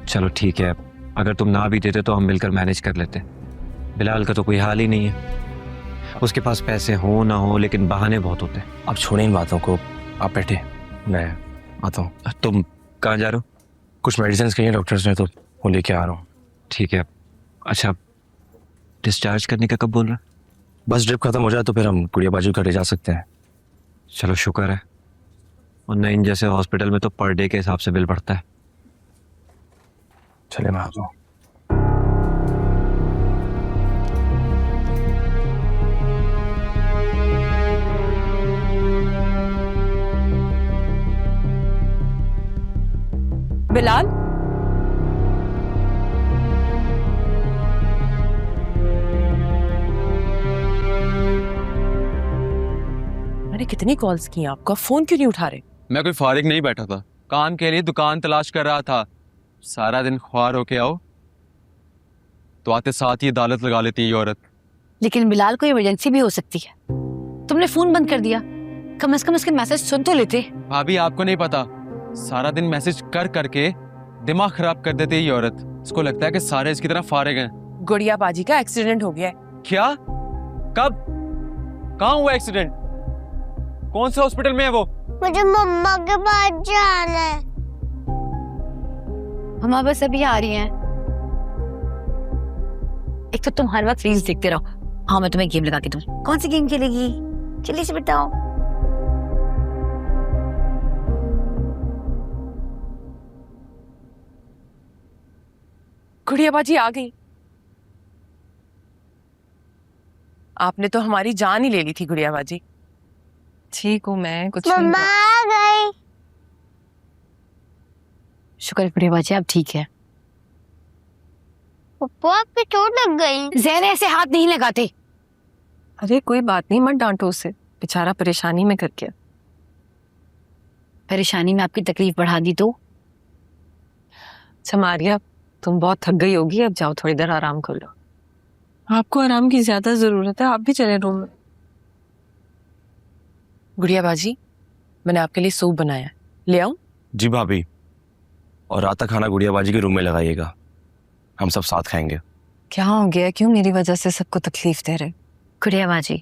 चलो ठीक है, अगर तुम ना भी देते तो हम मिलकर मैनेज कर लेते। बिलाल का तो कोई हाल ही नहीं है, उसके पास पैसे हो ना हो लेकिन बहाने बहुत होते हैं। अब छोड़ें इन बातों को, आप बैठे, मैं आता हूँ। तुम कहाँ जा रहे हो? कुछ मेडिसिन कही डॉक्टर्स ने, तो वो लेके आ रहा हूँ। ठीक है। अच्छा, डिस्चार्ज करने का कब बोल रहा है? बस ड्रिप खत्म हो जाए तो फिर हम गुड़िया बाजू घर ले जा सकते हैं। चलो शुक्र है, वरना इन जैसे हॉस्पिटल में तो पर डे के हिसाब से बिल पड़ता है। चले मैं आ जाऊँ। बिलाल, मैंने कितनी कॉल्स की आपका, फोन क्यों नहीं उठा रहे? मैं कोई फारिग नहीं बैठा था, काम के लिए दुकान तलाश कर रहा था। सारा दिन ख्वार होके आओ तो आते साथ ही अदालत लगा लेती है ये औरत। लेकिन बिलाल को इमरजेंसी भी हो सकती है, तुमने फोन बंद कर दिया, कम से कम इसके मैसेज सुन तो लेते। भाभी आपको नहीं पता, सारा दिन मैसेज कर करके दिमाग खराब कर देती है ये औरत। इसको लगता है कि सारे इसकी तरह फारिग हैं। गुड़िया बाजी का एक्सीडेंट हो गया है। क्या? कब? कहाँ हुआ एक्सीडेंट? कौन से हॉस्पिटल में है वो? मुझे मम्मा के पास जाना है। मम्मा बस अभी आ रही हैं। एक तो तुम हर वक्त रील्स देखते रहो। हाँ, मैं तुम्हें गेम लगा के दूं। कौन सी गेम खेलेगी? जल्दी से बताओ। गुड़िया बाजी आ गई। आपने तो हमारी जान ही ले ली थी गुड़िया बाजी। ठीक हूँ मैं, कुछ नहीं मम्मा हुआ। आ गई। शुक्र है गुड़िया बाजी, अब ठीक है। पप्पू आपकी चोट लग गई। ज़हन ऐसे हाथ नहीं लगाते। अरे कोई बात नहीं, मत डांटो उसे, बेचारा परेशानी में कर गया। परेशानी में आपकी तकलीफ बढ़ा दी तो? अच्छा मारिया, तुम बहुत थक गई होगी, अब जाओ थोड़ी देर आराम कर लो। आपको आराम की ज्यादा जरूरत है, आप भी चले रूम में। गुड़िया बाजी, मैंने आपके लिए सूप बनाया है, ले आऊं? जी भाभी, और रात का खाना गुड़िया बाजी के रूम में लगाइएगा, हम सब साथ खाएंगे। क्या हो गया, क्यों मेरी वजह से सबको तकलीफ दे रहे? गुड़िया बाजी,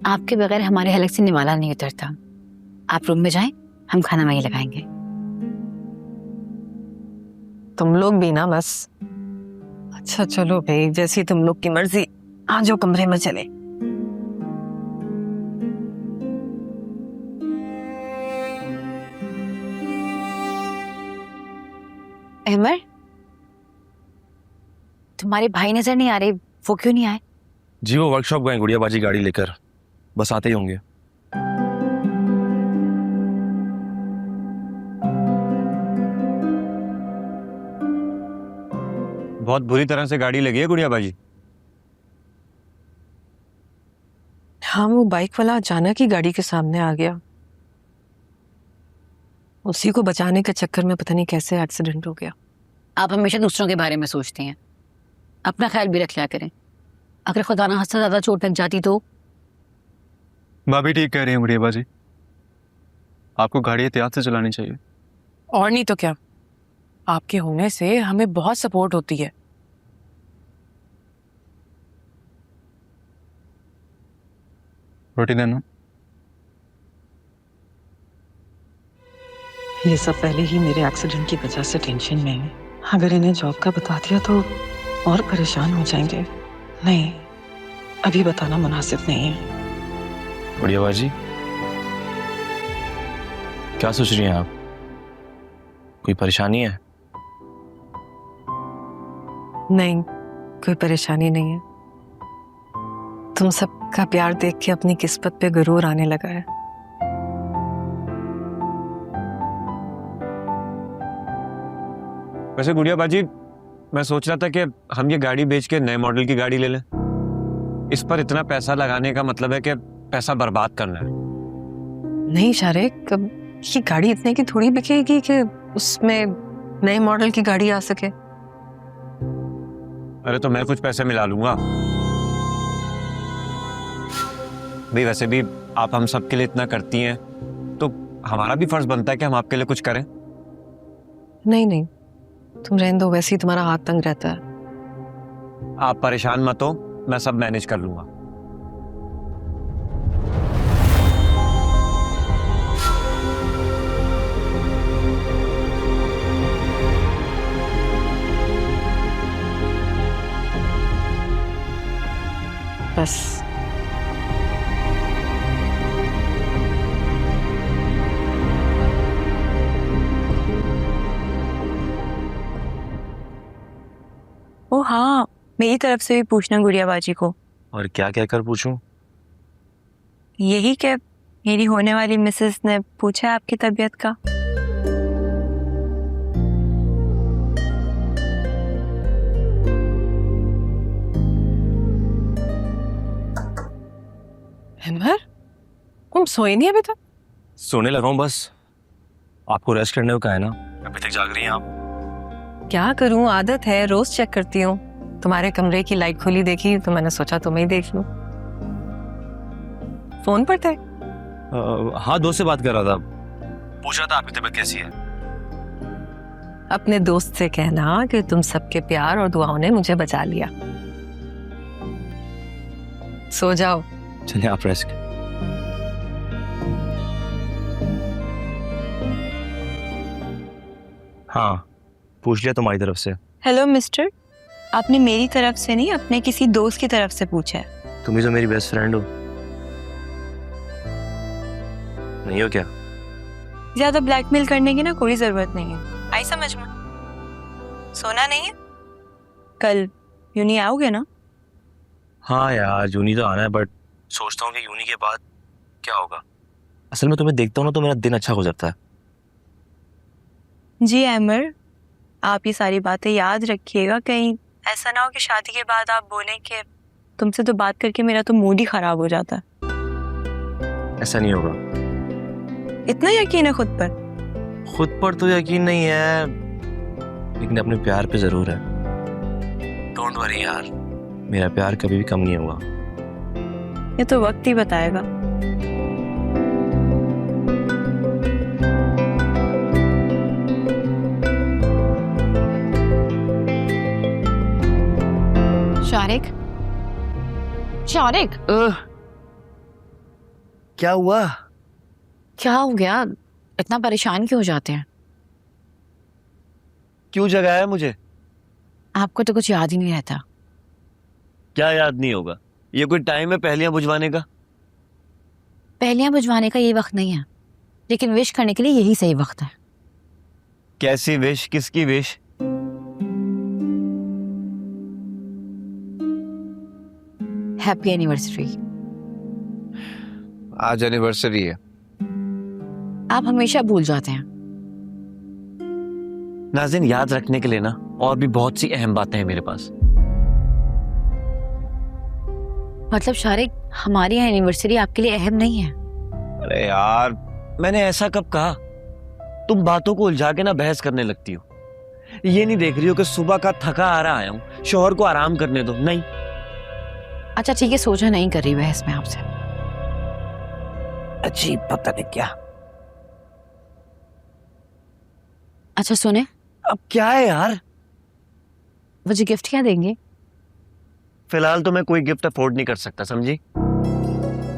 आपके बगैर हमारे हलक से निवाला नहीं उतरता। आप रूम में जाएं, हम खाना वहीं लगाएंगे। तुम लोग भी ना बस। अच्छा चलो भाई, जैसी तुम लोग की मर्जी, आ जाओ कमरे में चले। अहमर, तुम्हारे भाई नजर नहीं आ रहे, वो क्यों नहीं आए? जी वो वर्कशॉप गए गुड़िया बाजी गाड़ी लेकर, बस आते ही होंगे। बहुत बुरी तरह से गाड़ी लगी है गुड़िया बाजी। हाँ, वो बाइक वाला अचानक ही गाड़ी के सामने आ गया, उसी को बचाने के चक्कर में पता नहीं कैसे एक्सीडेंट हो गया। आप हमेशा दूसरों के बारे में सोचती हैं, अपना ख्याल भी रख लिया करें। अगर खुदा ना हंसता ज्यादा चोट लग जाती तो? भाभी ठीक कह रही है गुड़िया बाजी, आपको गाड़ी एहतियात से चलानी चाहिए। और नहीं तो क्या, आपके होने से हमें बहुत सपोर्ट होती है। रोटी देना। ये सब पहले ही मेरे एक्सीडेंट की वजह से टेंशन में है। अगर इन्हें जॉब का बता दिया तो और परेशान हो जाएंगे। नहीं, अभी बताना मुनासिब नहीं है। गुड़िया बाजी, क्या सोच रही हैं आप? कोई परेशानी है? नहीं, कोई परेशानी नहीं है। तुम सबका प्यार देख के अपनी किस्मत पे गुरूर आने लगा है। वैसे गुड़िया बाजी, मैं सोच रहा था कि हम ये गाड़ी बेच के नए मॉडल की गाड़ी ले लें। इस पर इतना पैसा लगाने का मतलब है कि पैसा बर्बाद करना है। नहीं शारिक, ये गाड़ी इतने की थोड़ी बिकेगी कि उसमें नए मॉडल की गाड़ी आ सके। अरे तो मैं कुछ पैसे मिला लूंगा भाई। वैसे भी आप हम सब के लिए इतना करती हैं तो हमारा भी फर्ज बनता है कि हम आपके लिए कुछ करें। नहीं नहीं, तुम रहने दो, वैसे ही तुम्हारा हाथ तंग रहता है। आप परेशान मत हो, मैं सब मैनेज कर लूंगा। बस ओ हाँ, मेरी तरफ से भी पूछना गुड़िया बाजी को। और क्या क्या कर पूछूं? यही कि मेरी होने वाली मिसेस ने पूछा है आपकी तबीयत का। अनवर, तुम सोए नहीं अभी तक? सोने लगा हूं बस। आपको रेस्ट करने को कहा है ना, अभी तक जाग रही हैं आप। क्या करूं, आदत है, रोज चेक करती हूँ। तुम्हारे कमरे की लाइट खुली देखी तो मैंने सोचा तुम्हें ही देख लूं। फोन पर थे? हाँ, दोस्त से बात कर रहा था, पूछ रहा था आपकी तबीयत कैसी है। अपने दोस्त से कहना कि तुम सबके प्यार और दुआओं ने मुझे बचा लिया। सो जाओ। चलिए आप रेस्ट। हाँ, पूछ लिया तुम्हारी तरफ से। हेलो मिस्टर, आपने मेरी तरफ से नहीं अपने किसी दोस्त की तरफ से पूछा है। तुम ही तो मेरी बेस्ट फ्रेंड हो, नहीं हो क्या? ज्यादा ब्लैकमेल करने की ना कोई जरूरत नहीं है, आई समझ में? सोना नहीं है? कल यूनी आओगे ना? हाँ यार, यूनी तो आना है, बट सोचता हूँ कि यूनी के बाद क्या होगा। असल में तुम्हें देखता हूँ ना तो मेरा दिन अच्छा गुजरता है। जी अमर, आप ये सारी बातें याद रखिएगा, कहीं ऐसा ना हो कि शादी के बाद आप बोलें कि तुमसे तो बात करके मेरा तो मूड ही खराब हो जाता है। ऐसा नहीं होगा। इतना यकीन है खुद पर? खुद पर तो यकीन नहीं है, लेकिन अपने प्यार पे जरूर है। डोंट वरी यार, मेरा प्यार कभी भी कम नहीं होगा। ये तो वक्त ही बताएगा। शारिक, शारिक, क्या हुआ? क्या हो गया? इतना परेशान क्यों हो जाते हैं? क्यों जगाया मुझे? आपको तो कुछ याद ही नहीं रहता। क्या याद नहीं होगा? ये कोई टाइम है पहेलियां बुझवाने का? पहेलियां बुझवाने का ये वक्त नहीं है, लेकिन विश करने के लिए यही सही वक्त है। कैसी विश? किसकी विश? Happy anniversary. आज एनिवर्सरी है। आप हमेशा भूल जाते हैं। नाज़िन, याद रखने के लिए ना और भी बहुत सी अहम बातें हैं मेरे पास। मतलब शारिक, हमारी यहाँ एनिवर्सरी आपके लिए अहम नहीं है? अरे यार, मैंने ऐसा कब कहा? तुम बातों को उलझा के ना बहस करने लगती हो। ये नहीं देख रही हो कि सुबह का थका आ रहा आया हूं, शौहर को आराम करने दो। नहीं। अच्छा ठीक है, सोचा नहीं कर रही बहस में आपसे। अजीब, पता नहीं क्या। अच्छा सुने, अब क्या है यार? मुझे गिफ्ट क्या देंगे? फिलहाल तो मैं कोई गिफ्ट अफोर्ड नहीं कर सकता, समझी?